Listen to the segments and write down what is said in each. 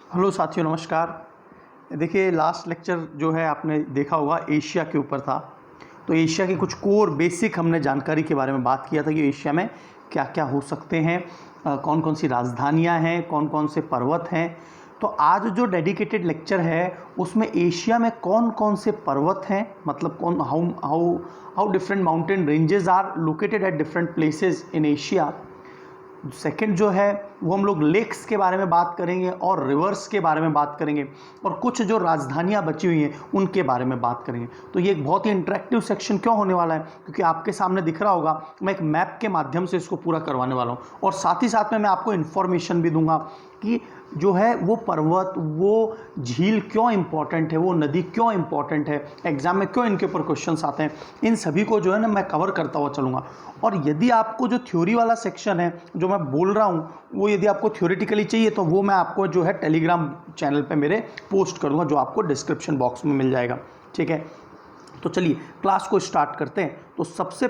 Hello साथियों, नमस्कार। देखिए, लास्ट लेक्चर जो है आपने देखा होगा एशिया के ऊपर था। तो एशिया की कुछ कोर बेसिक हमने जानकारी के बारे में बात किया था कि एशिया में क्या क्या हो सकते हैं, कौन कौन सी राजधानियां हैं, कौन कौन से पर्वत हैं। तो आज जो डेडिकेटेड लेक्चर है उसमें एशिया में कौन कौन से पर्वत हैं, मतलब कौन how how how different mountain ranges are located at different places in Asia. Second जो है वो हम लोग लेक्स के बारे में बात करेंगे और रिवर्स के बारे में बात करेंगे और कुछ जो राजधानियां बची हुई हैं उनके बारे में बात करेंगे। तो ये एक बहुत ही इंटरेक्टिव सेक्शन क्यों होने वाला है, क्योंकि आपके सामने दिख रहा होगा मैं एक मैप के माध्यम से इसको पूरा करवाने वाला हूँ और साथ ही साथ में मैं आपको इन्फॉर्मेशन भी दूंगा कि जो है वो पर्वत, वो झील क्यों इंपॉर्टेंट है, वो नदी क्यों इंपॉर्टेंट है, एग्जाम में क्यों इनके ऊपर क्वेश्चंस आते हैं। इन सभी को जो है ना मैं कवर करता हुआ चलूँगा। और यदि आपको जो थ्योरी वाला सेक्शन है जो मैं बोल रहा हूँ वो यदि आपको थ्योरेटिकली चाहिए तो वो मैं आपको जो है टेलीग्राम चैनल पे मेरे पोस्ट कर दूँगा, जो आपको डिस्क्रिप्शन बॉक्स में मिल जाएगा। ठीक है, तो चलिए क्लास को स्टार्ट करते हैं। तो सबसे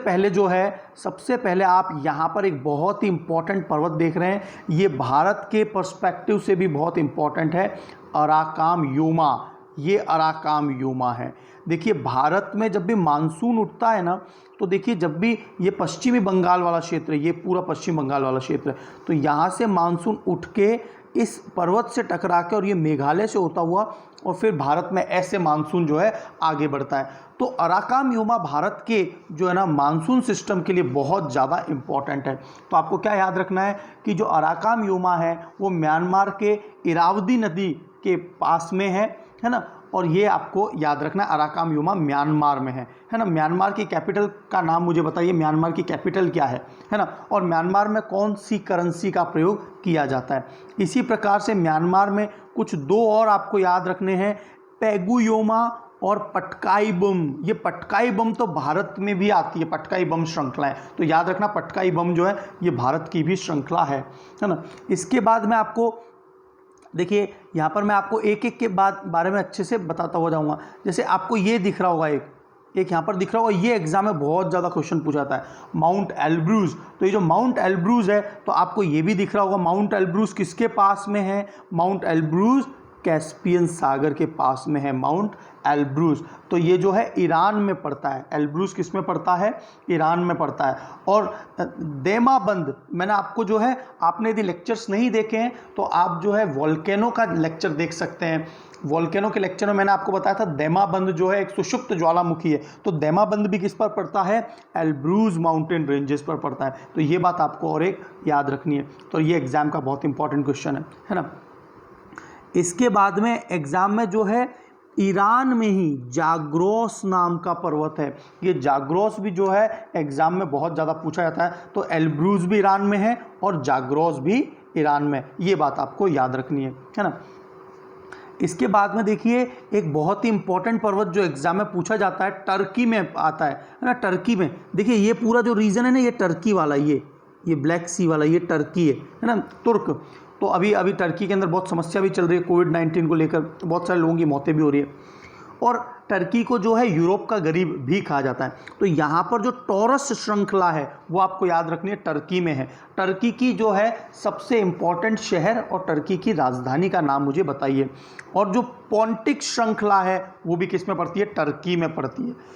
पहले आप यहाँ पर एक बहुत ही इंपॉर्टेंट पर्वत देख रहे हैं। ये भारत के पर्सपेक्टिव से भी बहुत इंपॉर्टेंट है, अराकाम योमा। ये अराकाम योमा है। देखिए, भारत में जब भी मानसून उठता है ना, तो देखिए जब भी ये पश्चिमी बंगाल वाला क्षेत्र है, ये पूरा पश्चिम बंगाल वाला क्षेत्र है, तो यहाँ से मानसून उठ के इस पर्वत से टकरा के और ये मेघालय से होता हुआ और फिर भारत में ऐसे मानसून जो है आगे बढ़ता है। तो अराकाम योमा भारत के जो है ना मानसून सिस्टम के लिए बहुत ज़्यादा इम्पॉर्टेंट है। तो आपको क्या याद रखना है कि जो अराकाम योमा है वो म्यांमार के इरावदी नदी के पास में है ना। और ये आपको याद रखना है, अराकाम योमा म्यांमार में है ना। म्यांमार की कैपिटल का नाम मुझे बताइए, म्यांमार की कैपिटल क्या है ना। और म्यांमार में कौन सी करेंसी का प्रयोग किया जाता है। इसी प्रकार से म्यांमार में कुछ दो और आपको याद रखने हैं, पैगु योमा और पटकाई बम। ये पटकाई बम तो भारत में भी आती है, पटकाई बम श्रृंखला है, तो याद रखना पटकाई बम जो है ये भारत की भी श्रृंखला है ना। इसके बाद में आपको देखिए यहाँ पर मैं आपको एक एक के बारे में अच्छे से बताता हुआ जाऊँगा। जैसे आपको ये दिख रहा होगा, एक यहाँ पर दिख रहा होगा, ये एग्जाम में बहुत ज़्यादा क्वेश्चन पूछा जाता है, माउंट एल्ब्रूज। तो ये जो माउंट एल्ब्रूज है, तो आपको ये भी दिख रहा होगा माउंट एल्ब्रूज किसके पास में है। माउंट एल्ब्रूज कैस्पियन सागर के पास में है माउंट एल्ब्रूज। तो ये जो है ईरान में पड़ता है। एल्ब्रूज किस में पड़ता है, ईरान में पड़ता है। और देमाबंद, मैंने आपको जो है, आपने यदि लेक्चर्स नहीं देखे हैं तो आप जो है वोल्केनो का लेक्चर देख सकते हैं। वोल्केनो के लेक्चर में मैंने आपको बताया था देमाबंद जो है एक सुषुप्त ज्वालामुखी है। तो देमाबंद भी किस पर पड़ता है, एल्ब्रूज माउंटेन रेंजेस पर पड़ता है। तो ये बात आपको और एक याद रखनी है। तो ये एग्जाम का बहुत इंपॉर्टेंट क्वेश्चन है ना। इसके बाद में एग्जाम में जो है ईरान में ही जाग्रोस नाम का पर्वत है। ये जाग्रोस भी जो है एग्जाम में बहुत ज़्यादा पूछा जाता है। तो एल्ब्रूज भी ईरान में है और जाग्रोस भी ईरान में, ये बात आपको याद रखनी है ना। इसके बाद में देखिए एक बहुत ही इंपॉर्टेंट पर्वत जो एग्जाम में पूछा जाता है, टर्की में आता है ना। टर्की में देखिए ये पूरा जो रीजन है ना, ये टर्की वाला, ये ब्लैक सी वाला, ये टर्की है ना, तुर्क। तो अभी टर्की के अंदर बहुत समस्या भी चल रही है, कोविड-19 को लेकर बहुत सारे लोगों की मौतें भी हो रही है। और टर्की को जो है यूरोप का गरीब भी कहा जाता है। तो यहाँ पर जो टॉरस श्रृंखला है वो आपको याद रखनी है, टर्की में है। टर्की की जो है सबसे इंपॉर्टेंट शहर और टर्की की राजधानी का नाम मुझे बताइए। और जो पोंटिक श्रृंखला है वो भी किस में पड़ती है, टर्की में पड़ती है।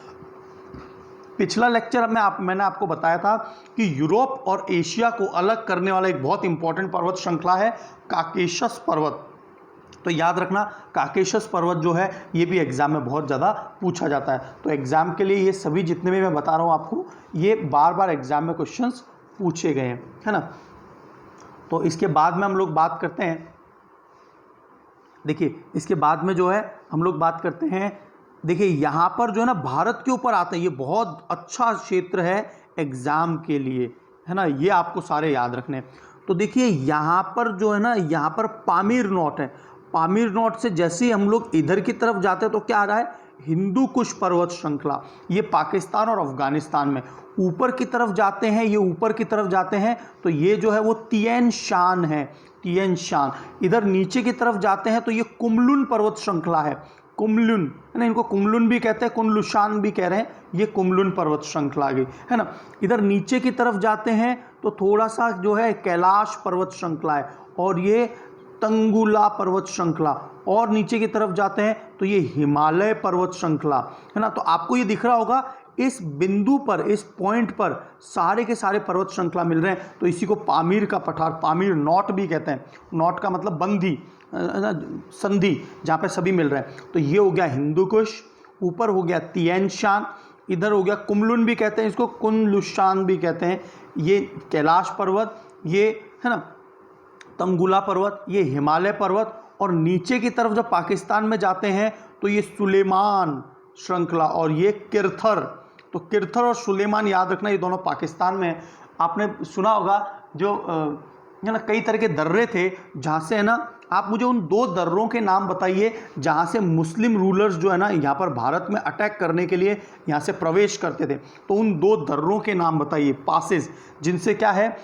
पिछला लेक्चर मैंने आपको बताया था कि यूरोप और एशिया को अलग करने वाला एक बहुत इंपॉर्टेंट पर्वत श्रृंखला है काकेशस पर्वत। तो याद रखना काकेशस पर्वत जो है ये भी एग्जाम में बहुत ज़्यादा पूछा जाता है। तो एग्जाम के लिए ये सभी जितने भी मैं बता रहा हूँ आपको, ये बार बार एग्जाम में क्वेश्चंस पूछे गए हैं, है ना। तो इसके बाद में हम लोग बात करते हैं, देखिए इसके बाद में जो है हम लोग बात करते हैं, देखिए यहाँ पर जो है ना भारत के ऊपर आता है, ये बहुत अच्छा क्षेत्र है एग्जाम के लिए, है ना। ये आपको सारे याद रखने हैं। तो देखिए यहाँ पर जो है ना, यहाँ पर पामीर नोट है। पामीर नोट से जैसे ही हम लोग इधर की तरफ जाते हैं तो क्या आ रहा है, हिंदू कुश पर्वत श्रृंखला। ये पाकिस्तान और अफगानिस्तान में ऊपर की तरफ जाते हैं, ये ऊपर की तरफ जाते हैं। तो ये जो है वो तिएन शान है, तिएन शान। इधर नीचे की तरफ जाते हैं तो ये कुमलुन पर्वत श्रृंखला है, कुमलुन है ना, इनको कुमलुन भी कहते हैं, कुनलुशान भी कह रहे हैं। ये कुमलुन पर्वत श्रृंखला आ गई, है ना। इधर नीचे की तरफ जाते हैं तो थोड़ा सा जो है कैलाश पर्वत श्रृंखला है। और ये तंगुला पर्वत श्रृंखला, और नीचे की तरफ जाते हैं तो ये हिमालय पर्वत श्रृंखला, है ना। तो आपको ये दिख रहा होगा इस बिंदु पर, इस पॉइंट पर सारे के सारे पर्वत श्रृंखला मिल रहे हैं। तो इसी को पामीर का पठार, पामीर नॉट भी कहते हैं। नॉट का मतलब बंधी, संधि, जहाँ पे सभी मिल रहे हैं। तो ये हो गया हिंदू कुश, ऊपर हो गया तिएन शान, इधर हो गया कुमलुन भी कहते हैं इसको, कुनलुशान भी कहते हैं। ये कैलाश पर्वत, ये है ना तंगुला पर्वत, ये हिमालय पर्वत, और नीचे की तरफ जब पाकिस्तान में जाते हैं तो ये सुलेमान श्रृंखला और ये किरथर। तो किरथर और सुलेमान याद रखना, ये दोनों पाकिस्तान में हैं। आपने सुना होगा जो है ना कई तरह के दर्रे थे, जहाँ से है ना, आप मुझे उन 2 दर्रों के नाम बताइए जहाँ से मुस्लिम रूलर्स जो है ना यहाँ पर भारत में अटैक करने के लिए यहाँ से प्रवेश करते थे। तो उन 2 दर्रों के नाम बताइए, पासेस, जिनसे क्या है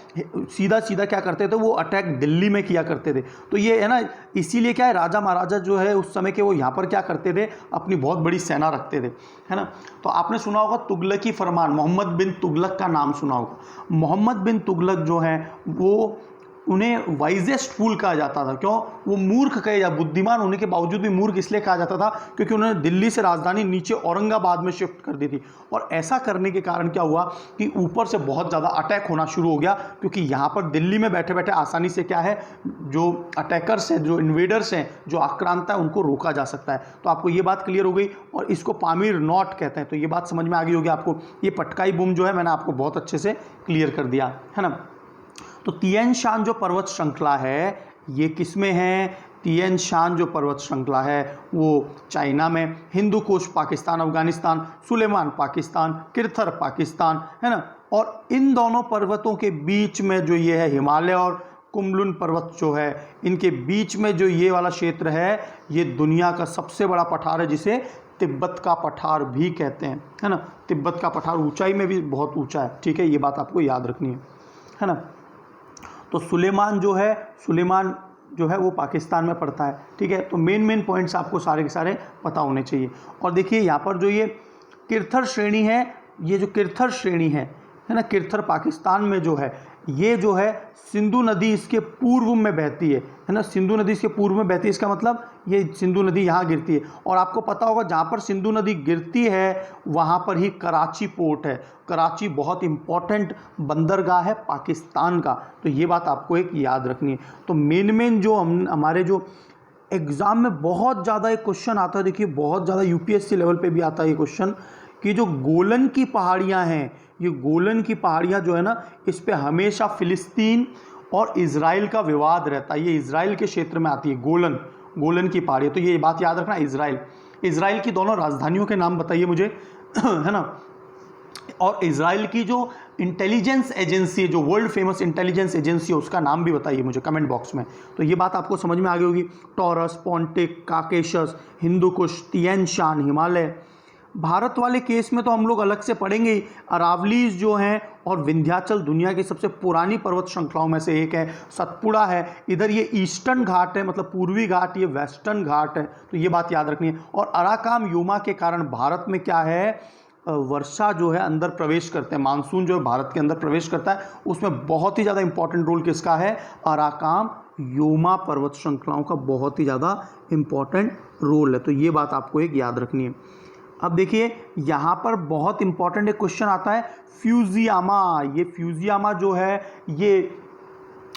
सीधा सीधा क्या करते थे, वो अटैक दिल्ली में किया करते थे। तो ये है ना, इसीलिए क्या है, राजा महाराजा जो है उस समय के वो यहाँ पर क्या करते थे, अपनी बहुत बड़ी सेना रखते थे, है ना। तो आपने सुना होगा तुगलकी फरमान, मोहम्मद बिन तुगलक का नाम सुना होगा। मोहम्मद बिन तुगलक जो है वो, उन्हें वाइजेस्ट फूल कहा जाता था। क्यों? वो मूर्ख कहे या बुद्धिमान होने के बावजूद भी मूर्ख इसलिए कहा जाता था क्योंकि उन्होंने दिल्ली से राजधानी नीचे औरंगाबाद में शिफ्ट कर दी थी। और ऐसा करने के कारण क्या हुआ कि ऊपर से बहुत ज़्यादा अटैक होना शुरू हो गया, क्योंकि यहाँ पर दिल्ली में बैठे बैठे आसानी से क्या है, जो अटैकर्स हैं, जो इन्वेडर्स हैं, जो आक्रांता है, उनको रोका जा सकता है। तो आपको ये बात क्लियर हो गई, और इसको पामीर नॉट कहते हैं। तो ये बात समझ में आ गई होगी आपको। ये पटकाई बूम जो है मैंने आपको बहुत अच्छे से क्लियर कर दिया, है ना। तो तिएन शान जो पर्वत श्रृंखला है ये किस में है? तिएन शान जो पर्वत श्रृंखला है वो चाइना में, हिंदू कुश पाकिस्तान अफगानिस्तान, सुलेमान पाकिस्तान, किरथर पाकिस्तान, है ना। और इन दोनों पर्वतों के बीच में जो ये है हिमालय और कुमलुन पर्वत जो है, इनके बीच में जो ये वाला क्षेत्र है, ये दुनिया का सबसे बड़ा पठार है, जिसे तिब्बत का पठार भी कहते हैं, है ना। तिब्बत का पठार ऊंचाई में भी बहुत ऊंचा है, ठीक है, ये बात आपको याद रखनी है ना। तो सुलेमान जो है वो पाकिस्तान में पड़ता है, ठीक है। तो मेन पॉइंट्स आपको सारे के सारे पता होने चाहिए। और देखिए यहाँ पर जो ये किरथर श्रेणी है, ये जो किरथर श्रेणी है ना, किरथर पाकिस्तान में जो है, ये जो है सिंधु नदी इसके पूर्व में बहती है ना। सिंधु नदी इसके पूर्व में बहती है, इसका मतलब ये सिंधु नदी यहाँ गिरती है। और आपको पता होगा जहाँ पर सिंधु नदी गिरती है वहाँ पर ही कराची पोर्ट है। कराची बहुत इंपॉर्टेंट बंदरगाह है पाकिस्तान का, तो ये बात आपको एक याद रखनी है। तो मेन जो हमारे जो एग्ज़ाम में बहुत ज़्यादा एक क्वेश्चन आता है, देखिए बहुत ज़्यादा यूपीएससी लेवल पे भी आता है ये क्वेश्चन, कि जो गोलन की पहाड़ियाँ हैं, ये गोलन की पहाड़ियाँ जो है ना, इस पे हमेशा फ़िलिस्तीन और इज़राइल का विवाद रहता है। ये इज़राइल के क्षेत्र में आती है गोलन की पहाड़ियाँ। तो ये बात याद रखना, इज़राइल की दोनों राजधानियों के नाम बताइए मुझे, है ना। और इज़राइल की जो इंटेलिजेंस एजेंसी है, जो वर्ल्ड फेमस इंटेलिजेंस एजेंसी है, उसका नाम भी बताइए मुझे कमेंट बॉक्स में। तो ये बात आपको समझ में आ गई होगी। Taurus, Pontic, Caucasus, Hindu Kush, Tien शान, हिमालय। भारत वाले केस में तो हम लोग अलग से पढ़ेंगे ही। अरावलीज जो हैं और विंध्याचल दुनिया की सबसे पुरानी पर्वत श्रृंखलाओं में से एक है। सतपुड़ा है, इधर ये ईस्टर्न घाट है, मतलब पूर्वी घाट, ये वेस्टर्न घाट है, तो ये बात याद रखनी है। और अराकाम योमा के कारण भारत में क्या है, वर्षा जो है अंदर प्रवेश करते हैं, मानसून जो है भारत के अंदर प्रवेश करता है, उसमें बहुत ही ज़्यादा इंपॉर्टेंट रोल किसका है, अराकाम योमा पर्वत श्रृंखलाओं का बहुत ही ज़्यादा इंपॉर्टेंट रोल है। तो ये बात आपको एक याद रखनी है। अब देखिए यहाँ पर बहुत इंपॉर्टेंट एक क्वेश्चन आता है, फ्यूजियामा। ये फ्यूजियामा जो है ये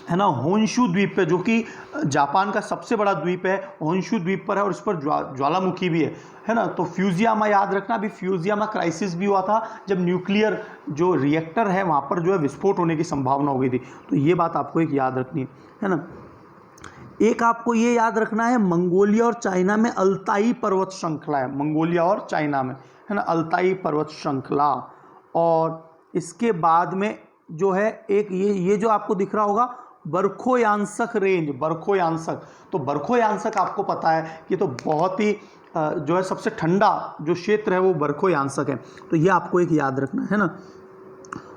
है ना होन्शु द्वीप पे, जो कि जापान का सबसे बड़ा द्वीप है, होन्शु द्वीप पर है, और इस पर ज्वालामुखी भी है ना। तो फ्यूजियामा याद रखना। अभी फ्यूजियामा क्राइसिस भी हुआ था जब न्यूक्लियर जो रिएक्टर है वहाँ पर जो है विस्फोट होने की संभावना हो गई थी। तो ये बात आपको एक याद रखनी है ना। एक आपको ये याद रखना है, मंगोलिया और चाइना में अल्ताई पर्वत श्रृंखला है, मंगोलिया और चाइना में, है ना, अल्ताई पर्वत श्रृंखला। और इसके बाद में जो है एक ये जो आपको दिख रहा होगा बरखोयांसक रेंज, बरखोयांसक। तो बरखोयांसक आपको पता है कि तो बहुत ही जो है सबसे ठंडा जो क्षेत्र है वो बरखोयांसक है। तो ये आपको एक याद रखना है ना।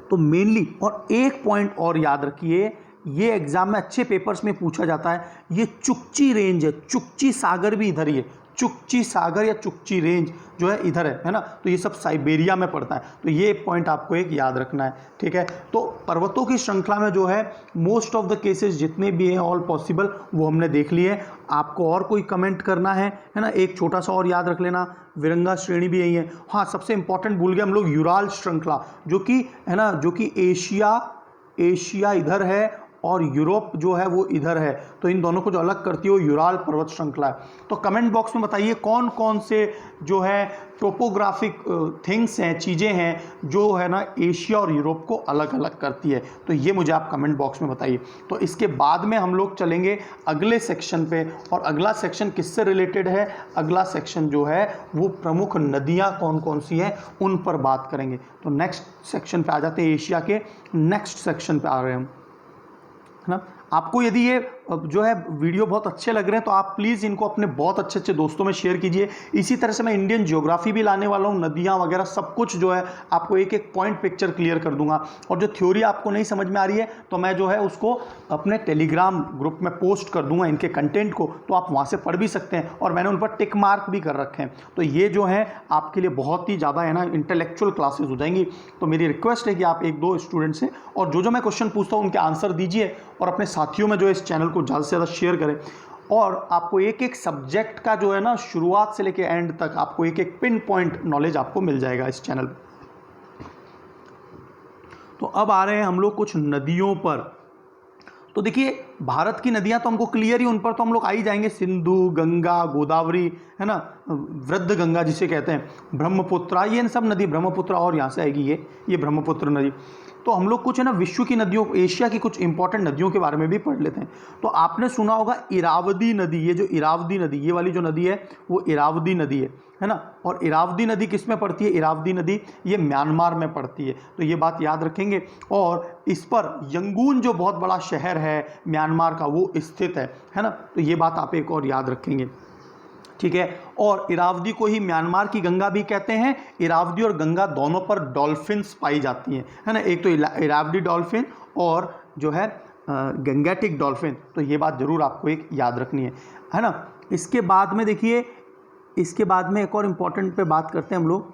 तो मेनली, और एक पॉइंट और याद रखिए, ये एग्जाम में अच्छे पेपर्स में पूछा जाता है, ये चुक्ची रेंज है, चुक्ची सागर भी इधर ही है। चुकची सागर या चुकची रेंज जो है इधर है ना, तो ये सब साइबेरिया में पड़ता है। तो ये पॉइंट आपको एक याद रखना है, ठीक है। तो पर्वतों की श्रृंखला में जो है मोस्ट ऑफ द केसेस जितने भी हैं ऑल पॉसिबल वो हमने देख लिए। आपको और कोई कमेंट करना है ना, एक छोटा सा और याद रख लेना, विरंगा श्रेणी भी यही है। हाँ, सबसे इंपॉर्टेंट भूल गए हम लोग, यूराल श्रृंखला, जो कि है ना, जो कि एशिया इधर है और यूरोप जो है वो इधर है, तो इन दोनों को जो अलग करती है वो यूराल पर्वत श्रृंखला है। तो कमेंट बॉक्स में बताइए कौन कौन से जो है टोपोग्राफिक थिंग्स हैं, चीज़ें हैं जो है ना एशिया और यूरोप को अलग अलग करती है, तो ये मुझे आप कमेंट बॉक्स में बताइए। तो इसके बाद में हम लोग चलेंगे अगले सेक्शन पे, और अगला सेक्शन किससे रिलेटेड है? अगला सेक्शन जो है वो प्रमुख नदियाँ कौन कौन सी हैं उन पर बात करेंगे। तो नेक्स्ट सेक्शन पे आ जाते हैं, एशिया के नेक्स्ट सेक्शन पे आ रहे हैं हम, है ना। आपको यदि ये जो है वीडियो बहुत अच्छे लग रहे हैं तो आप प्लीज़ इनको अपने बहुत अच्छे अच्छे दोस्तों में शेयर कीजिए। इसी तरह से मैं इंडियन ज्योग्राफी भी लाने वाला हूँ, नदियाँ वगैरह सब कुछ जो है आपको एक एक पॉइंट पिक्चर क्लियर कर दूंगा। और जो थ्योरी आपको नहीं समझ में आ रही है तो मैं जो है उसको अपने टेलीग्राम ग्रुप में पोस्ट कर दूंगा इनके कंटेंट को, तो आप वहाँ से पढ़ भी सकते हैं, और मैंने उन पर टिक मार्क भी कर रखे हैं। तो ये जो है आपके लिए बहुत ही ज़्यादा है ना इंटेलेक्चुअल क्लासेज हो जाएंगी। तो मेरी रिक्वेस्ट है कि आप एक दो स्टूडेंट से, और जो मैं क्वेश्चन पूछता हूँ उनके आंसर दीजिए, और अपने साथियों में जो है इस चैनल को ज़्यादा से ज़्यादा शेयर करें। और आपको एक एक सब्जेक्ट का जो है ना शुरुआत से लेकर एंड तक आपको एक एक पिन पॉइंट नॉलेज आपको मिल जाएगा इस चैनल पे। तो अब आ रहे हैं हम लोग कुछ नदियों पर। तो देखिए भारत की नदियां तो हमको क्लियर ही, उन पर तो हम लोग आ ही जाएंगे, सिंधु, गंगा, गोदावरी, है ना, वृद्ध गंगा जिसे कहते हैं, ब्रह्मपुत्रा, ये सब नदी, ब्रह्मपुत्रा और यहाँ से आएगी ये ब्रह्मपुत्र नदी। तो हम लोग कुछ है ना विश्व की नदियों, एशिया की कुछ इंपॉर्टेंट नदियों के बारे में भी पढ़ लेते हैं। तो आपने सुना होगा इरावदी नदी, ये जो इरावदी नदी, ये वाली जो नदी है वो इरावदी नदी है ना। और इरावदी नदी किस में पड़ती है? इरावदी नदी ये म्यांमार में पड़ती है, तो ये बात याद रखेंगे। और इस पर यंगून जो बहुत बड़ा शहर है म्यांमार का वो स्थित है ना, तो ये बात आप एक और याद रखेंगे, ठीक है। और इरावदी को ही म्यांमार की गंगा भी कहते हैं। इरावदी और गंगा दोनों पर डॉल्फिन्स पाई जाती हैं, है ना, एक तो इरावदी डॉल्फिन और जो है गंगेटिक डॉल्फिन, तो ये बात जरूर आपको एक याद रखनी है ना। इसके बाद में देखिए, इसके बाद में एक और इम्पॉर्टेंट पे बात करते हैं हम लोग।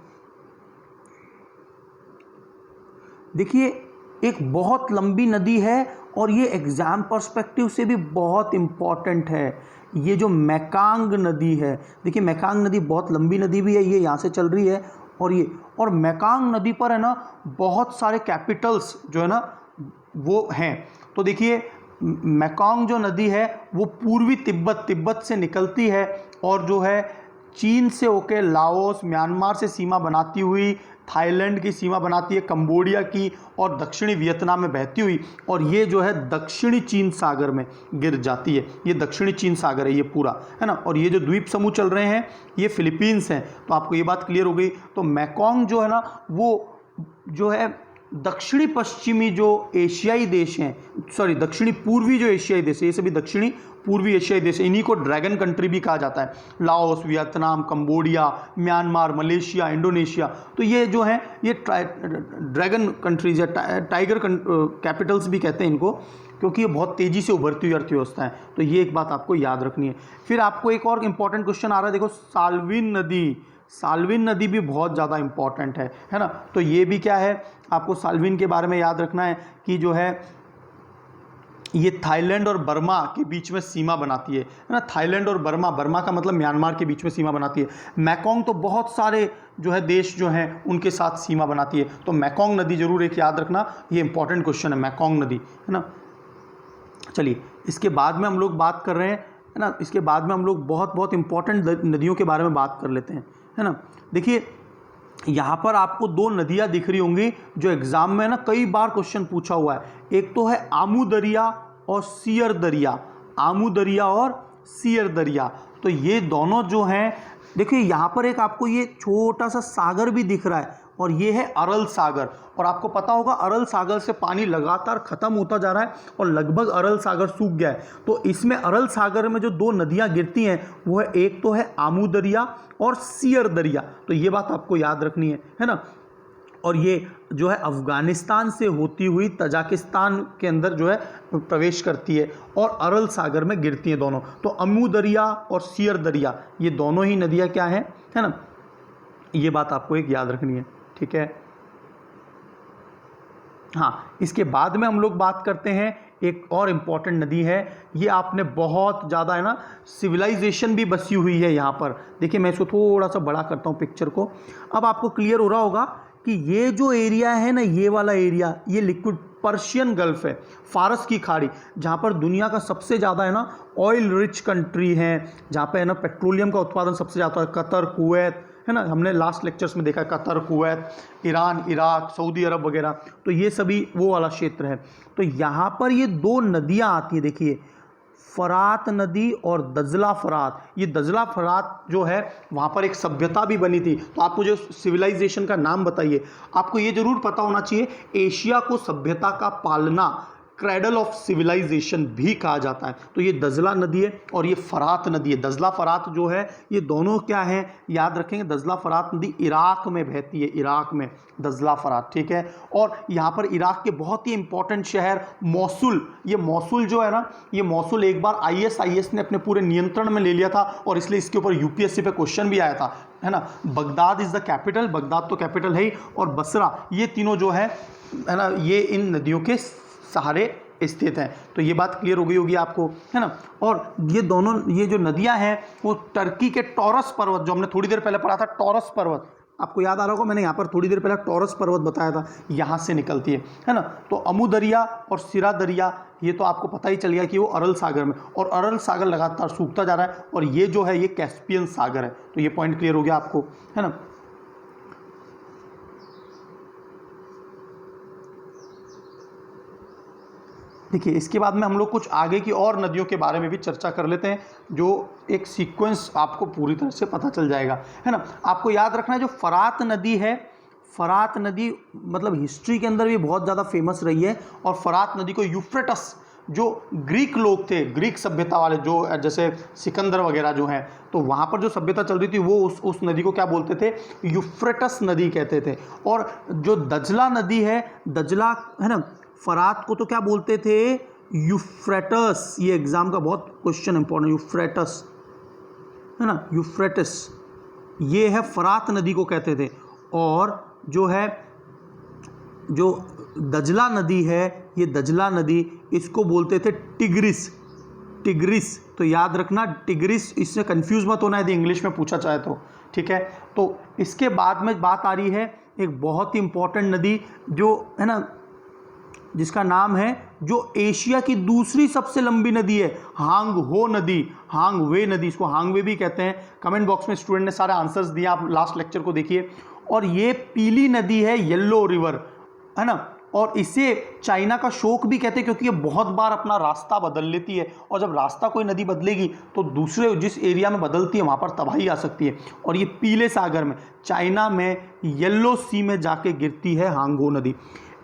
देखिए एक बहुत लंबी नदी है और ये एग्जाम पर्सपेक्टिव से भी बहुत इम्पॉर्टेंट है, ये जो मैकांग नदी है। देखिए मैकांग नदी बहुत लंबी नदी भी है, ये यहाँ से चल रही है, और मैकांग नदी पर है ना बहुत सारे कैपिटल्स जो है ना वो हैं। तो देखिए मैकांग जो नदी है वो पूर्वी तिब्बत से निकलती है, और जो है चीन से होकर लाओस, म्यांमार से सीमा बनाती हुई थाईलैंड की सीमा बनाती है, कंबोडिया की, और दक्षिणी वियतनाम में बहती हुई, और ये जो है दक्षिणी चीन सागर में गिर जाती है। ये दक्षिणी चीन सागर है ये पूरा, है ना। और ये जो द्वीप समूह चल रहे हैं ये फिलीपींस हैं, तो आपको ये बात क्लियर हो गई। तो मैकांग जो है ना वो जो है दक्षिणी पश्चिमी जो एशियाई देश हैं, सॉरी दक्षिणी पूर्वी जो एशियाई देश है, ये सभी दक्षिणी पूर्वी एशियाई देश, इन्हीं को ड्रैगन कंट्री भी कहा जाता है। Laos, Vietnam, Cambodia, Myanmar, Malaysia, Indonesia, तो ये जो है ये ड्रैगन कंट्रीज या टाइगर कैपिटल्स भी कहते हैं इनको, क्योंकि ये बहुत तेज़ी से उभरती हुई अर्थव्यवस्था है। तो ये एक बात आपको याद रखनी है। फिर आपको एक और इंपॉर्टेंट क्वेश्चन आ रहा है, देखो साल्विन नदी भी बहुत ज़्यादा इंपॉर्टेंट है ना। तो ये भी क्या है, आपको साल्विन के बारे में याद रखना है कि जो है ये थाईलैंड और बर्मा के बीच में सीमा बनाती है ना। थाईलैंड और बर्मा का मतलब म्यांमार के बीच में सीमा बनाती है। मैकांग तो बहुत सारे जो है देश जो हैं उनके साथ सीमा बनाती है। तो मैकांग नदी जरूर एक याद रखना, ये इंपॉर्टेंट क्वेश्चन है मैकांग नदी, है ना। चलिए इसके बाद में हम लोग बात कर रहे हैं, है ना, इसके बाद में हम लोग बहुत इंपॉर्टेंट नदियों के बारे में बात कर लेते हैं, है ना। देखिए यहाँ पर आपको दो नदियाँ दिख रही होंगी जो एग्जाम में ना कई बार क्वेश्चन पूछा हुआ है। एक तो है आमू दरिया और सियर दरिया, आमू दरिया और सियर दरिया। तो ये दोनों जो हैं, देखिए यहाँ पर एक आपको ये छोटा सा सागर भी दिख रहा है, और ये है अरल सागर। और आपको पता होगा अरल सागर से पानी लगातार खत्म होता जा रहा है और लगभग अरल सागर सूख गया है। तो इसमें अरल सागर में जो दो नदियां गिरती हैं वो है, एक तो है आमू दरिया और सियर दरिया। तो ये बात आपको याद रखनी है ना। और ये जो है अफ़गानिस्तान से होती हुई तजाकिस्तान के अंदर जो है प्रवेश करती है और अरल सागर में गिरती हैं दोनों। तो अमू दरिया और सियर दरिया ये दोनों ही नदियाँ क्या हैं, है ना, ये बात आपको एक याद रखनी है, ठीक है। हाँ, इसके बाद में हम लोग बात करते हैं एक और इम्पॉर्टेंट नदी है, ये आपने बहुत ज़्यादा, है ना, सिविलाइजेशन भी बसी हुई है यहाँ पर। देखिए मैं इसको थोड़ा सा बड़ा करता हूँ पिक्चर को, अब आपको क्लियर हो रहा होगा कि ये जो एरिया है ना, ये वाला एरिया, ये लिक्विड पर्शियन गल्फ है, फारस की खाड़ी, जहाँ पर दुनिया का सबसे ज़्यादा, है ना, ऑयल रिच कंट्री है, जहाँ पे, है ना, पेट्रोलियम का उत्पादन सबसे ज़्यादा है। कतर, कुवैत, है ना, हमने लास्ट लेक्चर्स में देखा Qatar, Kuwait, Iran, Iraq, Saudi Arab वगैरह, तो ये सभी वो वाला क्षेत्र है। तो यहाँ पर ये दो नदियाँ आती हैं, देखिए फरात नदी और दजला फरात। ये दजला फरात जो है वहाँ पर एक सभ्यता भी बनी थी। तो आप मुझे सिविलाइजेशन का नाम बताइए। आपको ये जरूर पता होना चाहिए, एशिया को सभ्यता का पालना, क्रेडल ऑफ सिविलाइजेशन भी कहा जाता है। तो ये दजला नदी है और ये फरात नदी है। दजला फरात जो है ये दोनों क्या हैं, याद रखेंगे, दजला फरात नदी इराक में बहती है, इराक में दजला फरात, ठीक है। और यहाँ पर इराक के बहुत ही इंपॉर्टेंट शहर मौसुल, ये मौसुल जो है ना, ये मौसुल एक बार ISIS ने अपने पूरे नियंत्रण में ले लिया था और इसलिए इसके ऊपर UPSC पे क्वेश्चन भी आया था, है ना। Baghdad is the capital, Baghdad तो कैपिटल है ही, और बसरा, ये तीनों जो है ना, ये इन नदियों के सहारे स्थित हैं। तो ये बात क्लियर हो गई होगी आपको, है ना। और ये दोनों, ये जो नदियां हैं वो टर्की के टॉरस पर्वत, जो हमने थोड़ी देर पहले पढ़ा था, टॉरस पर्वत, आपको याद आ रहा होगा, मैंने यहाँ पर थोड़ी देर पहले टॉरस पर्वत बताया था, यहाँ से निकलती है ना। तो अमू दरिया और सिरा दरिया, ये तो आपको पता ही चल गया कि वो अरल सागर में, और अरल सागर लगातार सूखता जा रहा है, और ये जो है ये कैस्पियन सागर है। तो ये पॉइंट क्लियर हो गया आपको, है ना। देखिए इसके बाद में हम लोग कुछ आगे की और नदियों के बारे में भी चर्चा कर लेते हैं, जो एक सीक्वेंस आपको पूरी तरह से पता चल जाएगा, है ना। आपको याद रखना है जो फरात नदी है, फरात नदी मतलब हिस्ट्री के अंदर भी बहुत ज़्यादा फेमस रही है, और फरात नदी को यूफ्रेटस, जो ग्रीक लोग थे, ग्रीक सभ्यता वाले, जो जैसे सिकंदर वगैरह जो हैं, तो वहाँ पर जो सभ्यता चल रही थी वो उस नदी को क्या बोलते थे, यूफ्रेटस नदी कहते थे। और जो दजला नदी है, दजला, है ना, फरात को तो क्या बोलते थे, यूफ्रेटस। ये एग्जाम का बहुत क्वेश्चन इंपॉर्टेंट, यूफ्रेटस, है ना, यूफ्रेटस, ये है फरात नदी को कहते थे। और जो है, जो दजला नदी है, ये दजला नदी, इसको बोलते थे टिग्रिस, टिग्रिस। तो याद रखना टिग्रिस, इससे कंफ्यूज मत होना यदि इंग्लिश में पूछा चाहे तो, ठीक है। तो इसके बाद में बात आ रही है एक बहुत ही इंपॉर्टेंट नदी, जो है ना, जिसका नाम है, जो एशिया की दूसरी सबसे लंबी नदी है, हांग हो नदी, हांग वे नदी, इसको हांग वे भी कहते हैं। कमेंट बॉक्स में स्टूडेंट ने सारे आंसर्स दिए, आप लास्ट लेक्चर को देखिए। और ये पीली नदी है, येलो रिवर, है ना। और इसे चाइना का शोक भी कहते हैं, क्योंकि ये बहुत बार अपना रास्ता बदल लेती है, और जब रास्ता कोई नदी बदलेगी तो दूसरे जिस एरिया में बदलती है वहाँ पर तबाही आ सकती है। और ये पीले सागर में, चाइना में येलो सी में जाके गिरती है हांगो नदी।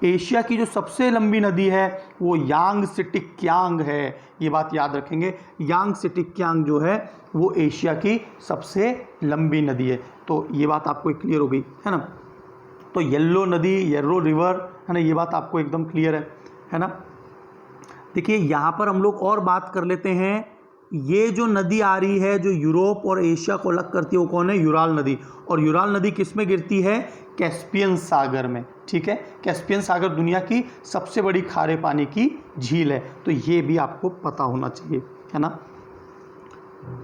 एशिया की जो सबसे लंबी नदी है वो यांगसिटिक्यांग है, ये बात याद रखेंगे, यांगसिटिक्यांग जो है वो एशिया की सबसे लंबी नदी है। तो ये बात आपको क्लियर हो गई, है ना। तो येलो नदी, येलो रिवर, है ना, ये बात आपको एकदम क्लियर है ना। देखिए यहाँ पर हम लोग और बात कर लेते हैं, ये जो नदी आ रही है जो यूरोप और एशिया को अलग करती है, वो कौन है, यूराल नदी। और यूराल नदी किस में गिरती है, कैस्पियन सागर में, ठीक है। कैस्पियन सागर दुनिया की सबसे बड़ी खारे पानी की झील है, तो ये भी आपको पता होना चाहिए, है ना।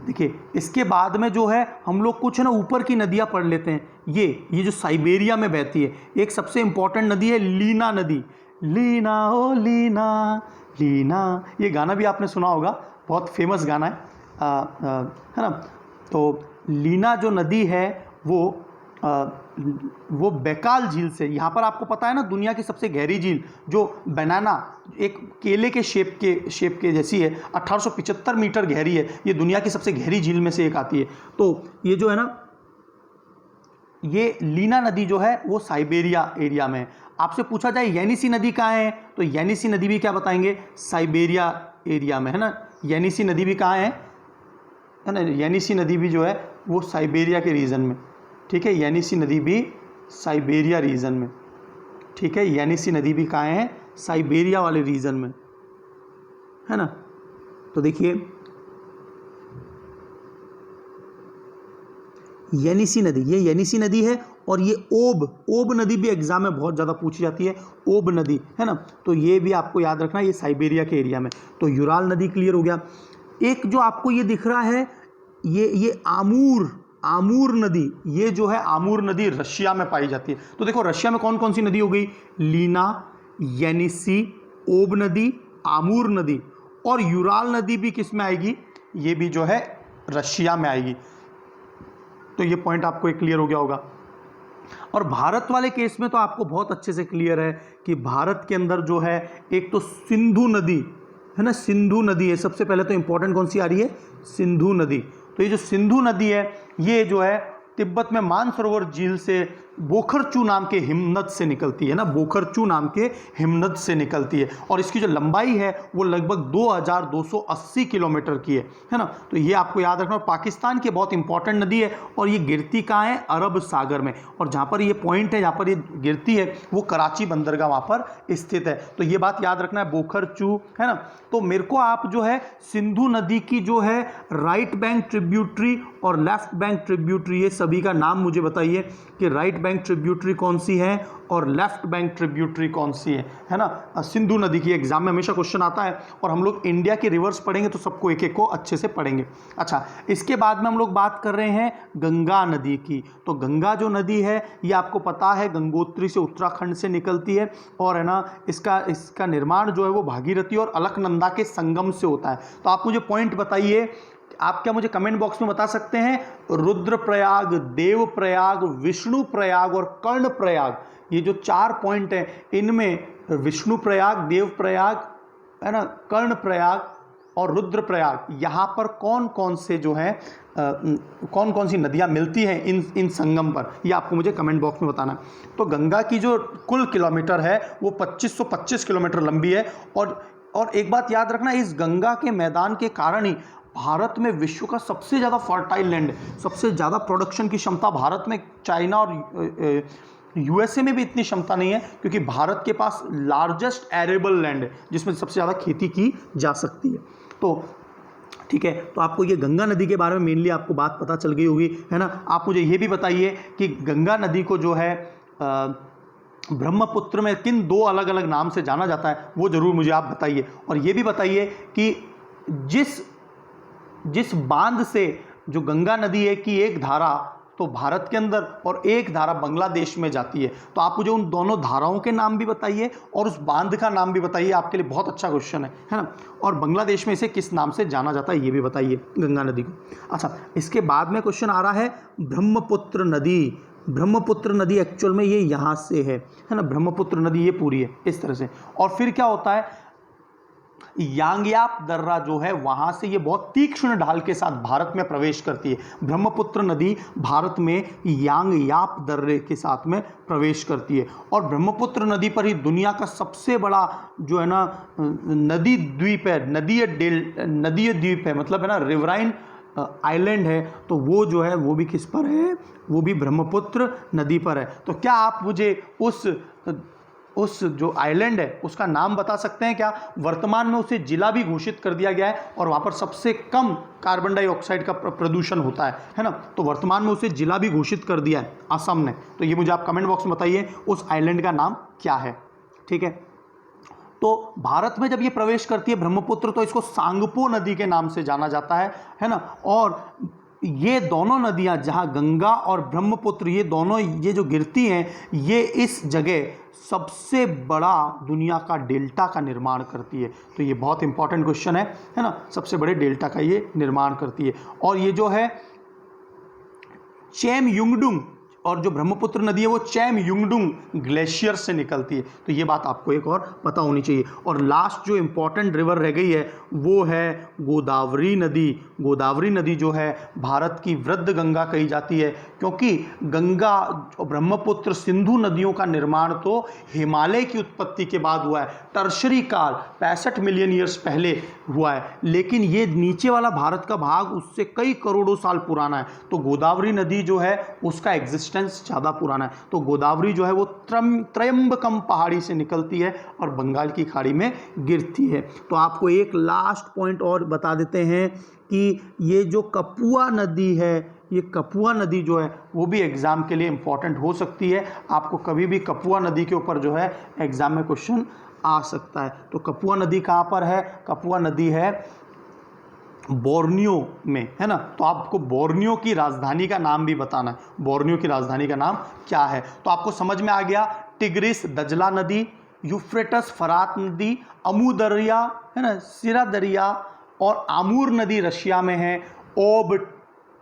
देखिए इसके बाद में जो है हम लोग कुछ है ना ऊपर की नदियाँ पढ़ लेते हैं। ये जो साइबेरिया में बहती है, एक सबसे इंपॉर्टेंट नदी है लीना नदी। लीना ओ लीना लीना, ये गाना भी आपने सुना होगा, बहुत फेमस गाना है ना। तो लीना जो नदी है वो बैकाल झील से, यहाँ पर आपको पता है ना, दुनिया की सबसे गहरी झील जो बनाना, एक केले के शेप के जैसी है, 1875 मीटर गहरी है, ये दुनिया की सबसे गहरी झील में से एक आती है। तो ये जो है ना, ये लीना नदी जो है वो साइबेरिया एरिया में है। आपसे पूछा जाए येनिसी नदी कहाँ है, तो येनिसी नदी भी क्या बताएंगे, साइबेरिया एरिया में, है ना। येनिसी नदी भी कहाँ है ना, येनिसी नदी भी जो है वो साइबेरिया के रीजन में, ठीक है। येनिसी नदी भी साइबेरिया रीजन में, ठीक है। येनिसी नदी भी कहाँ है? साइबेरिया वाले रीजन में, है ना। तो देखिए येनिसी नदी, ये येनिसी नदी है, और ये ओब नदी भी एग्जाम में बहुत ज़्यादा पूछी जाती है, ओब नदी, है ना। तो ये भी आपको याद रखना, ये साइबेरिया के एरिया में। तो यूराल नदी क्लियर हो गया। एक जो आपको ये दिख रहा है, ये आमूर नदी, ये जो है आमूर नदी रशिया में पाई जाती है। तो देखो रशिया में कौन कौन सी नदी हो गई? लीना, येनिसी, ओब नदी, आमूर नदी, और यूराल नदी भी किस में आएगी? ये भी जो है रशिया में आएगी। तो ये पॉइंट आपको एक क्लियर हो गया होगा। और भारत वाले केस में तो आपको बहुत अच्छे से क्लियर है कि भारत के अंदर जो है एक तो सिंधु नदी है ना, सिंधु नदी है। सबसे पहले तो इंपॉर्टेंट कौन सी आ रही है? सिंधु नदी। तो ये जो सिंधु नदी है, ये जो है तिब्बत में मानसरोवर झील से बोखरचू नाम के हिमनद से निकलती है ना, बोखरचू नाम के हिमनद से निकलती है, और इसकी जो लंबाई है वो लगभग 2280 किलोमीटर की है ना। तो ये आपको याद रखना। और पाकिस्तान की बहुत इंपॉर्टेंट नदी है, और ये गिरती कहाँ है? अरब सागर में। और जहाँ पर ये पॉइंट है, जहाँ पर ये गिरती है, वो कराची बंदरगाह वहाँ पर स्थित है। तो ये बात याद रखना है, बोखरचू, है ना। तो मेरे को आप जो है सिंधु नदी की जो है राइट बैंक ट्रिब्यूटरी और लेफ्ट बैंक ट्रिब्यूटरी, ये सभी का नाम मुझे बताइए कि राइट बैंक ट्रिब्यूटरी कौन सी है और लेफ्ट बैंक ट्रिब्यूटरी कौन सी है ना। सिंधु नदी की एग्जाम में हमेशा क्वेश्चन आता है, और हम लोग इंडिया के रिवर्स पढ़ेंगे तो सबको एक एक को अच्छे से पढ़ेंगे। अच्छा, इसके बाद में हम लोग बात कर रहे हैं गंगा नदी की। तो गंगा जो नदी है, ये आपको पता है गंगोत्री से उत्तराखंड से निकलती है, और है ना इसका निर्माण जो है वो भागीरथी और अलकनंदा के संगम से होता है। तो आप मुझे पॉइंट बताइए, आप क्या मुझे कमेंट बॉक्स में बता सकते हैं? रुद्रप्रयाग, देवप्रयाग, विष्णु प्रयाग और कर्ण प्रयाग, ये जो 4 पॉइंट हैं, इनमें विष्णु प्रयाग, देव प्रयाग, है ना, कर्ण प्रयाग और रुद्रप्रयाग, यहाँ पर कौन कौन से जो है कौन कौन सी नदियाँ मिलती हैं इन संगम पर, ये आपको मुझे कमेंट बॉक्स में बताना है। तो गंगा की जो कुल किलोमीटर है वो 2525 किलोमीटर लंबी है। और एक बात याद रखना, इस गंगा के मैदान के कारण ही भारत में विश्व का सबसे ज़्यादा फर्टाइल लैंड है। सबसे ज़्यादा प्रोडक्शन की क्षमता भारत में, चाइना और यूएसए में भी इतनी क्षमता नहीं है, क्योंकि भारत के पास लार्जेस्ट एरेबल लैंड है जिसमें सबसे ज़्यादा खेती की जा सकती है। तो ठीक है, तो आपको ये गंगा नदी के बारे में मेनली आपको बात पता चल गई होगी, है ना। आप मुझे ये भी बताइए कि गंगा नदी को जो है ब्रह्मपुत्र में किन 2 अलग अलग नाम से जाना जाता है, वो ज़रूर मुझे आप बताइए। और ये भी बताइए कि जिस बांध से जो गंगा नदी है की एक धारा तो भारत के अंदर और एक धारा बांग्लादेश में जाती है, तो आप मुझे उन दोनों धाराओं के नाम भी बताइए और उस बांध का नाम भी बताइए। आपके लिए बहुत अच्छा क्वेश्चन है ना। और बांग्लादेश में इसे किस नाम से जाना जाता है, ये भी बताइए गंगा नदी को। अच्छा, इसके बाद में क्वेश्चन आ रहा है ब्रह्मपुत्र नदी। ब्रह्मपुत्र नदी एक्चुअल में ये यहाँ से है ना, ब्रह्मपुत्र नदी ये पूरी है इस तरह से। और फिर क्या होता है, यांगयाप दर्रा जो है वहां से ये बहुत तीक्ष्ण ढाल के साथ भारत में प्रवेश करती है। ब्रह्मपुत्र नदी भारत में यांगयाप दर्रे के साथ में प्रवेश करती है, और ब्रह्मपुत्र नदी पर ही दुनिया का सबसे बड़ा जो है ना नदी द्वीप है, नदीय द्वीप है, मतलब है ना रिवराइन आइलैंड है। तो वो जो है वो भी किस पर है? वो भी ब्रह्मपुत्र नदी पर है। तो क्या आप मुझे उस जो आइलैंड है उसका नाम बता सकते हैं क्या? वर्तमान में उसे जिला भी घोषित कर दिया गया है, और वहाँ पर सबसे कम कार्बन डाइऑक्साइड का प्रदूषण होता है ना। तो वर्तमान में उसे जिला भी घोषित कर दिया है असम ने। तो ये मुझे आप कमेंट बॉक्स में बताइए उस आइलैंड का नाम क्या है। ठीक है, तो भारत में जब ये प्रवेश करती है ब्रह्मपुत्र, तो इसको सांगपो नदी के नाम से जाना जाता है ना। और ये दोनों नदियां, जहां गंगा और ब्रह्मपुत्र ये दोनों ये जो गिरती हैं, ये इस जगह सबसे बड़ा दुनिया का डेल्टा का निर्माण करती है। तो ये बहुत इंपॉर्टेंट क्वेश्चन है ना, सबसे बड़े डेल्टा का ये निर्माण करती है। और ये जो है चेमयुंगडुंग, और जो ब्रह्मपुत्र नदी है वो चेमयुंगडुंग ग्लेशियर से निकलती है। तो ये बात आपको एक और पता होनी चाहिए। और लास्ट जो इंपॉर्टेंट रिवर रह गई है वो है गोदावरी नदी। गोदावरी नदी जो है भारत की वृद्ध गंगा कही जाती है, क्योंकि गंगा और ब्रह्मपुत्र सिंधु नदियों का निर्माण तो हिमालय की उत्पत्ति के बाद हुआ है, टर्शरी काल 65 मिलियन ईयर्स पहले हुआ है, लेकिन ये नीचे वाला भारत का भाग उससे कई करोड़ों साल पुराना है। तो गोदावरी नदी जो है उसका एग्जिस्टेंस डिस्टेंस ज़्यादा पुराना है। तो गोदावरी जो है वो त्रयंबकम पहाड़ी से निकलती है और बंगाल की खाड़ी में गिरती है। तो आपको एक लास्ट पॉइंट और बता देते हैं कि ये जो कपुआ नदी है, ये कपुआ नदी जो है वो भी एग्ज़ाम के लिए इम्पॉर्टेंट हो सकती है। आपको कभी भी कपुआ नदी के ऊपर जो है एग्ज़ाम में क्वेश्चन आ सकता है। तो कपुआ नदी कहाँ पर है? कपुआ नदी है बोर्नियो में, है ना। तो आपको बोर्नियो की राजधानी का नाम भी बताना है, बोर्नियो की राजधानी का नाम क्या है। तो आपको समझ में आ गया, टिग्रिस दजला नदी, यूफ्रेटस फरात नदी, अमू दरिया, है ना, सिरा दरिया और आमूर नदी रशिया में है, ओब,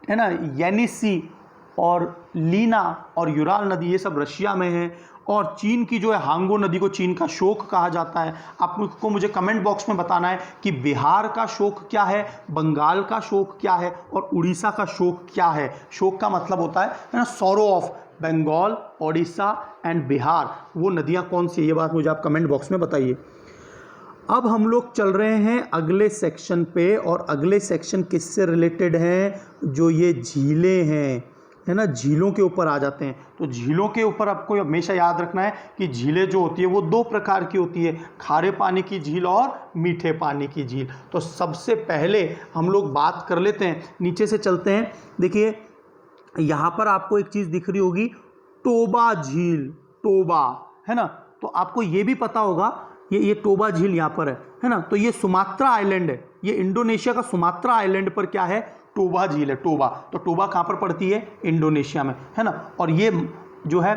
है ना, येनिसी और लीना और यूराल नदी ये सब रशिया में है, और चीन की जो है हांगो नदी को चीन का शोक कहा जाता है। आपको मुझे कमेंट बॉक्स में बताना है कि बिहार का शोक क्या है, बंगाल का शोक क्या है और उड़ीसा का शोक क्या है। शोक का मतलब होता है ना sorrow of. Bengal, Orissa and Bihar वो नदियाँ कौन सी है, ये बात मुझे आप कमेंट बॉक्स में बताइए। अब हम लोग चल रहे हैं अगले सेक्शन पे, और अगले सेक्शन किससे रिलेटेड हैं? जो ये झीलें हैं, है ना, झीलों के ऊपर आ जाते हैं। तो झीलों के ऊपर आपको हमेशा याद रखना है कि झीलें जो होती है वो दो प्रकार की होती है, खारे पानी की झील और मीठे पानी की झील। तो सबसे पहले हम लोग बात कर लेते हैं, नीचे से चलते हैं। देखिए यहाँ पर आपको एक चीज़ दिख रही होगी, टोबा झील, टोबा, है ना। तो आपको ये भी पता होगा ये टोबा झील यहाँ पर है ना। तो ये सुमात्रा आइलैंड है, ये इंडोनेशिया का सुमात्रा आइलैंड पर क्या है, टोबा झील है। टोबा, तो टोबा कहाँ पर पड़ती है, इंडोनेशिया में, है ना। और ये जो है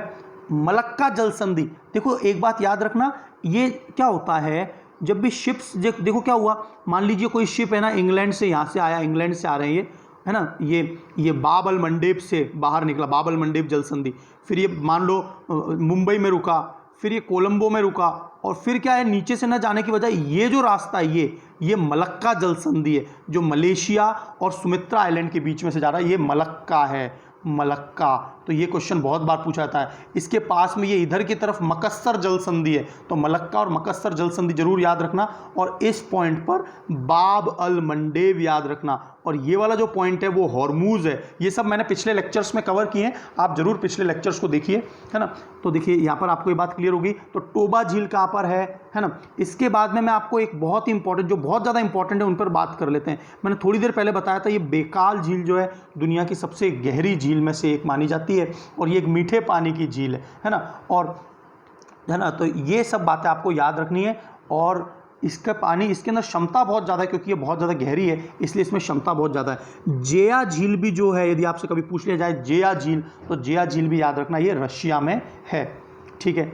मलक्का जल संधि। देखो एक बात याद रखना, ये क्या होता है जब भी शिप्स, देखो क्या हुआ, मान लीजिए कोई शिप है ना, इंग्लैंड से यहाँ से आया, इंग्लैंड से आ रहे हैं ये, है ना, ये बाब अल मंडेब से बाहर निकला, बाब अल मंडेब जल संधि, फिर ये मान लो मुंबई में रुका, फिर ये कोलंबो में रुका, और फिर क्या है, नीचे से न जाने की वजह ये जो रास्ता है ये मलक्का जल संधि है, जो मलेशिया और सुमित्रा आइलैंड के बीच में से जा रहा है, ये मलक्का है, मलक्का। तो ये क्वेश्चन बहुत बार पूछा जाता है। इसके पास में ये इधर की तरफ मकस्सर जल संधि है, तो मलक्का और मकस्सर जल संधि जरूर याद रखना, और इस पॉइंट पर बाब अल मंडेब याद रखना, और ये वाला जो पॉइंट है वो हॉर्मूज है। ये सब मैंने पिछले लेक्चर्स में कवर किए हैं, आप जरूर पिछले लेक्चर्स को देखिए, है ना। तो देखिए यहाँ पर आपको ये बात क्लियर होगी। तो टोबा झील कहाँ पर है ना। इसके बाद में मैं आपको एक बहुत ही इंपॉर्टेंट, जो बहुत ज़्यादा इंपॉर्टेंट है उन पर बात कर लेते हैं। मैंने थोड़ी देर पहले बताया था, ये बेकाल झील जो है दुनिया की सबसे गहरी झील में से एक मानी जाती है, और ये एक मीठे पानी की झील है ना, और है ना। तो ये सब बातें आपको याद रखनी है, और इसका पानी, इसके अंदर क्षमता बहुत ज़्यादा है, क्योंकि ये बहुत ज़्यादा गहरी है, इसलिए इसमें क्षमता बहुत ज़्यादा है। जेया झील भी जो है, यदि आपसे कभी पूछ लिया जाए जेया झील, तो जेया झील भी याद रखना, ये रशिया में है, ठीक है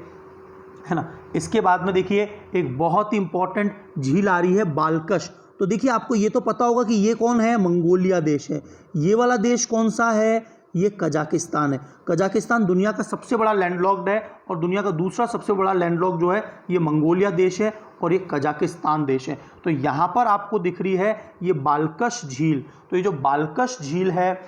ना। इसके बाद में देखिए एक बहुत ही इंपॉर्टेंट झील आ रही है, बालकश। तो देखिए आपको ये तो पता होगा कि ये कौन है, मंगोलिया देश है। ये वाला देश कौन सा है, ये कजाकिस्तान है। कजाकिस्तान दुनिया का सबसे बड़ा लैंडलॉक्ड है, और दुनिया का दूसरा सबसे बड़ा लैंडलॉक्ड जो है ये मंगोलिया देश है, और ये कजाकिस्तान देश है। तो यहाँ पर आपको दिख रही है ये बालकश झील। तो ये जो बालकश झील है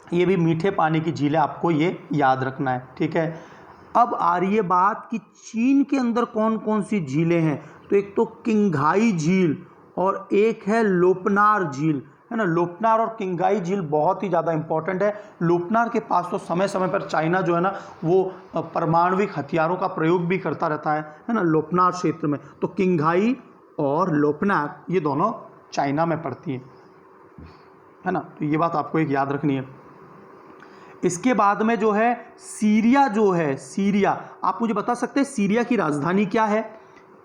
ये भी मीठे पानी की झील है, आपको ये याद रखना है, ठीक है। अब आ रही है बात कि चीन के अंदर कौन कौन सी झीलें हैं। तो एक तो किंघाई झील, और एक है लोपनार झील, है ना। लोपनार और किंघाई झील बहुत ही ज़्यादा इंपॉर्टेंट है। लोपनार के पास तो समय समय पर चाइना जो है ना वो परमाणविक हथियारों का प्रयोग भी करता रहता है ना, लोपनार क्षेत्र में। तो किंघाई और लोपनार ये दोनों चाइना में पड़ती हैं, है ना। तो ये बात आपको एक याद रखनी है। इसके बाद में जो है सीरिया, जो है सीरिया, आप मुझे बता सकते हैं सीरिया की राजधानी क्या है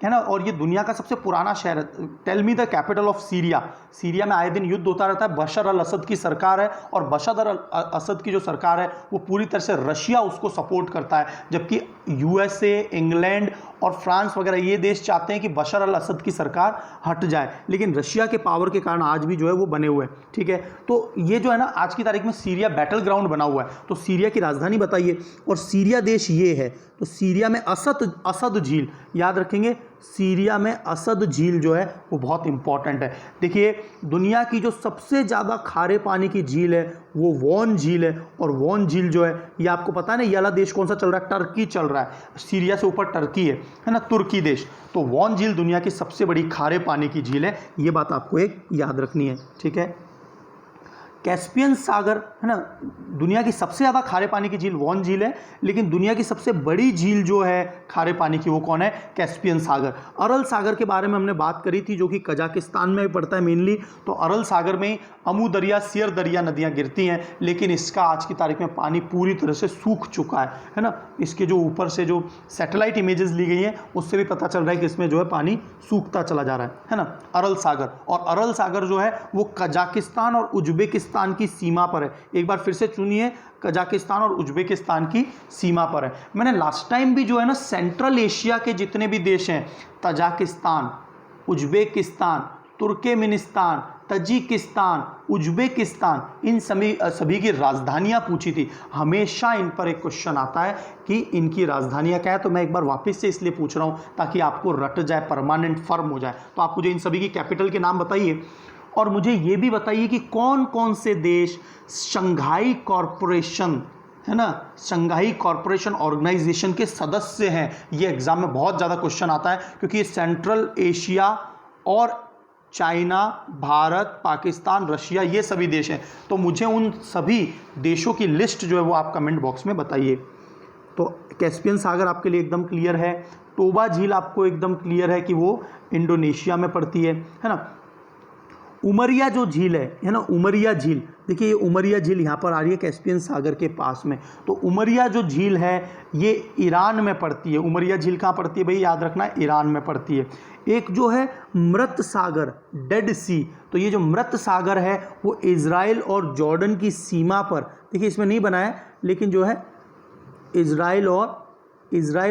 ना। और ये दुनिया का सबसे पुराना शहर है। Tell me the capital of Syria. Syria में आए दिन युद्ध होता रहता है। बशर अल असद की सरकार है, और बशर अल असद की जो सरकार है वो पूरी तरह से रशिया उसको सपोर्ट करता है, जबकि यूएसए, इंग्लैंड और फ्रांस वगैरह ये देश चाहते हैं कि बशर अल असद की सरकार हट जाए, लेकिन रशिया के पावर के कारण आज भी जो है वो बने हुए हैं, ठीक है। तो ये जो है ना आज की तारीख में सीरिया बैटल ग्राउंड बना हुआ है। तो सीरिया की राजधानी बताइए, और सीरिया देश ये है। तो सीरिया में असद झील याद रखेंगे, सीरिया में असद झील जो है वो बहुत इंपॉर्टेंट है। देखिए दुनिया की जो सबसे ज़्यादा खारे पानी की झील है वो वॉन झील है, और वॉन झील जो है ये आपको पता है ना, ये वाला देश कौन सा चल रहा है, टर्की चल रहा है। सीरिया से ऊपर टर्की है ना, तुर्की देश। तो वॉन झील दुनिया की सबसे बड़ी खारे पानी की झील है, ये बात आपको एक याद रखनी है, ठीक है। कैस्पियन सागर, है ना, दुनिया की सबसे ज़्यादा खारे पानी की झील वॉन झील है, लेकिन दुनिया की सबसे बड़ी झील जो है खारे पानी की वो कौन है? कैस्पियन सागर। अरल सागर के बारे में हमने बात करी थी, जो कि कजाकिस्तान में पड़ता है मेनली। तो अरल सागर में अमू दरिया, सियर दरिया नदियाँ गिरती हैं, लेकिन इसका आज की तारीख में पानी पूरी तरह से सूख चुका है ना। इसके जो ऊपर से जो सैटेलाइट इमेजेस ली गई हैं उससे भी पता चल रहा है कि इसमें जो है पानी सूखता चला जा रहा है ना। अरल सागर, और अरल सागर जो है वो कजाकिस्तान और उज्बेकिस्तान की सीमा पर है। एक बार फिर से सुनिए, कजाकिस्तान और उज्बेकिस्तान की सीमा पर है। मैंने लास्ट टाइम भी जो है ना सेंट्रल एशिया के जितने भी देश हैं, Tajikistan, Uzbekistan, Turkmenistan, Tajikistan, Uzbekistan, इन सभी की राजधानियां पूछी थी। हमेशा इन पर एक क्वेश्चन आता है कि इनकी राजधानियां क्या है। तो मैं एक बार वापस से इसलिए पूछ रहा हूं ताकि आपको रट जाए, परमानेंट फर्म हो जाए। तो आप मुझे इन सभी की कैपिटल के नाम बताइए, और मुझे ये भी बताइए कि कौन कौन से देश शंघाई कॉरपोरेशन, है ना, शंघाई कॉरपोरेशन ऑर्गेनाइजेशन के सदस्य हैं। ये एग्जाम में बहुत ज़्यादा क्वेश्चन आता है, क्योंकि ये सेंट्रल एशिया और चाइना, भारत, पाकिस्तान, रशिया, ये सभी देश हैं। तो मुझे उन सभी देशों की लिस्ट जो है वो आप कमेंट बॉक्स में बताइए। तो कैस्पियन सागर आपके लिए एकदम क्लियर है। टोबा झील आपको एकदम क्लियर है कि वो इंडोनेशिया में पड़ती है ना। उमरिया जो झील है ना, उमरिया झील, देखिए ये उमरिया झील यहाँ पर आ रही है कैस्पियन सागर के पास में। तो उमरिया जो झील है ये ईरान में पड़ती है। उमरिया झील कहाँ पड़ती है भाई, याद रखना, ईरान में पड़ती है। एक जो है मृत सागर, डेड सी, तो ये जो मृत सागर है वो इज़राइल और जॉर्डन की सीमा पर, देखिए इसमें नहीं बना है, लेकिन जो है इज़राइल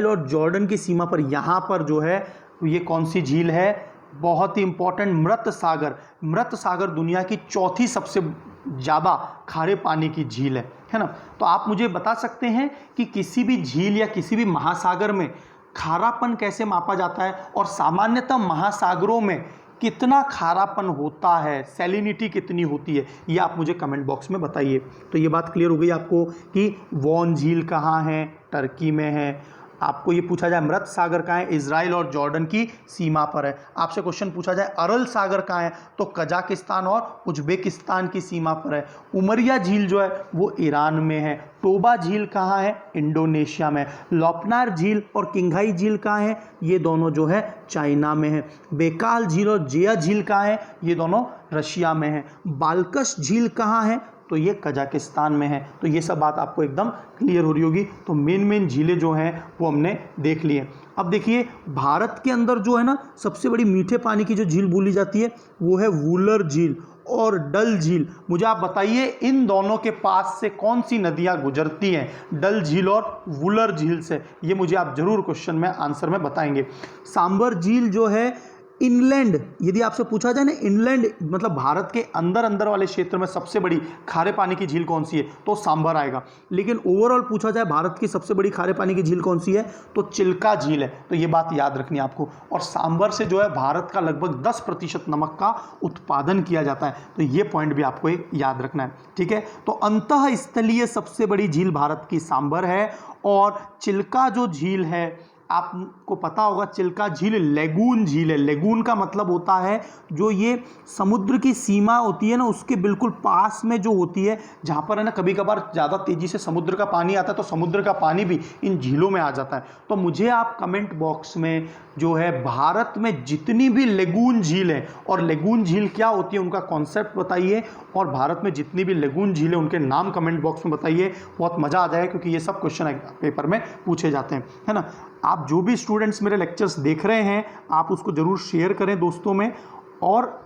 और जॉर्डन की सीमा पर यहाँ पर जो है ये कौन सी झील है, बहुत ही इंपॉर्टेंट, मृत सागर। मृत सागर दुनिया की चौथी सबसे ज़्यादा खारे पानी की झील है ना। तो आप मुझे बता सकते हैं कि किसी भी झील या किसी भी महासागर में खारापन कैसे मापा जाता है, और सामान्यतः महासागरों में कितना खारापन होता है, सैलिनिटी कितनी होती है, ये आप मुझे कमेंट बॉक्स में बताइए। तो ये बात क्लियर हो गई आपको कि वॉन झील कहाँ है, टर्की में है। आपको ये पूछा जाए मृत सागर कहाँ है, इजराइल और जॉर्डन की सीमा पर है। आपसे क्वेश्चन पूछा जाए अरल सागर कहाँ है, तो कजाकिस्तान और उज्बेकिस्तान की सीमा पर है। उमरिया झील जो है वो ईरान में है। टोबा झील कहाँ है, इंडोनेशिया में। लॉपनार झील और किंघाई झील कहाँ है, ये दोनों जो है चाइना में है। बेकाल झील और जिया झील कहाँ है, ये दोनों रशिया में है। बाल्कश झील कहाँ है, तो ये कजाकिस्तान में है। तो ये सब बात आपको एकदम क्लियर हो रही होगी। तो मेन झीलें जो हैं वो हमने देख ली हैं। अब देखिए भारत के अंदर जो है ना सबसे बड़ी मीठे पानी की जो झील बोली जाती है वो है वुलर झील और डल झील। मुझे आप बताइए इन दोनों के पास से कौन सी नदियां गुजरती हैं, डल झील और वुलर झील से? ये मुझे आप जरूर क्वेश्चन में आंसर में बताएंगे। सांबर झील जो है इनलैंड, यदि आपसे पूछा जाए ना इनलैंड मतलब भारत के अंदर वाले क्षेत्र में सबसे बड़ी खारे पानी की झील कौन सी है, तो सांबर आएगा। लेकिन ओवरऑल पूछा जाए भारत की सबसे बड़ी खारे पानी की झील कौन सी है, तो चिल्का झील है। तो ये बात याद रखनी है आपको। और सांबर से जो है भारत का लगभग 10% नमक का उत्पादन किया जाता है। तो ये पॉइंट भी आपको एक याद रखना है, ठीक है। तो अंतः स्थलीय सबसे बड़ी झील भारत की सांबर है। और चिल्का जो झील है आपको पता होगा, चिल्का झील लेगून झील है। लेगून का मतलब होता है जो ये समुद्र की सीमा होती है ना उसके बिल्कुल पास में जो होती है, जहाँ पर है ना कभी कभार ज़्यादा तेज़ी से समुद्र का पानी आता है तो समुद्र का पानी भी इन झीलों में आ जाता है। तो मुझे आप कमेंट बॉक्स में जो है भारत में जितनी भी लेगून झील है और लेगून झील क्या होती है उनका कॉन्सेप्ट बताइए, और भारत में जितनी भी लेगून झील है उनके नाम कमेंट बॉक्स में बताइए। बहुत मज़ा आ जाए क्योंकि ये सब क्वेश्चन पेपर में पूछे जाते हैं, है ना। आप जो भी स्टूडेंट्स मेरे लेक्चर्स देख रहे हैं आप उसको ज़रूर शेयर करें दोस्तों में, और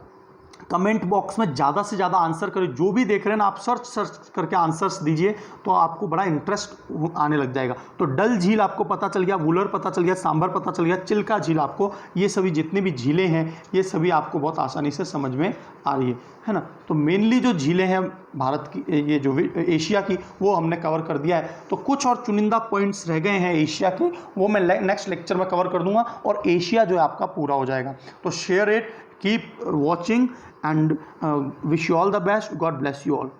कमेंट बॉक्स में ज़्यादा से ज़्यादा आंसर करें। जो भी देख रहे हैं ना आप सर्च करके आंसर्स दीजिए तो आपको बड़ा इंटरेस्ट आने लग जाएगा। तो डल झील आपको पता चल गया, वुलर पता चल गया, सांबर पता चल गया, चिल्का झील आपको, ये सभी जितनी भी झीलें हैं ये सभी आपको बहुत आसानी से समझ में आ रही है ना। तो मेनली जो झीलें हैं भारत की, ये जो एशिया की, वो हमने कवर कर दिया है। तो कुछ और चुनिंदा पॉइंट्स रह गए हैं एशिया के, वो मैं नेक्स्ट लेक्चर में कवर कर दूंगा और एशिया जो है आपका पूरा हो जाएगा। तो share it, keep watching and wish you all the best. God bless you all.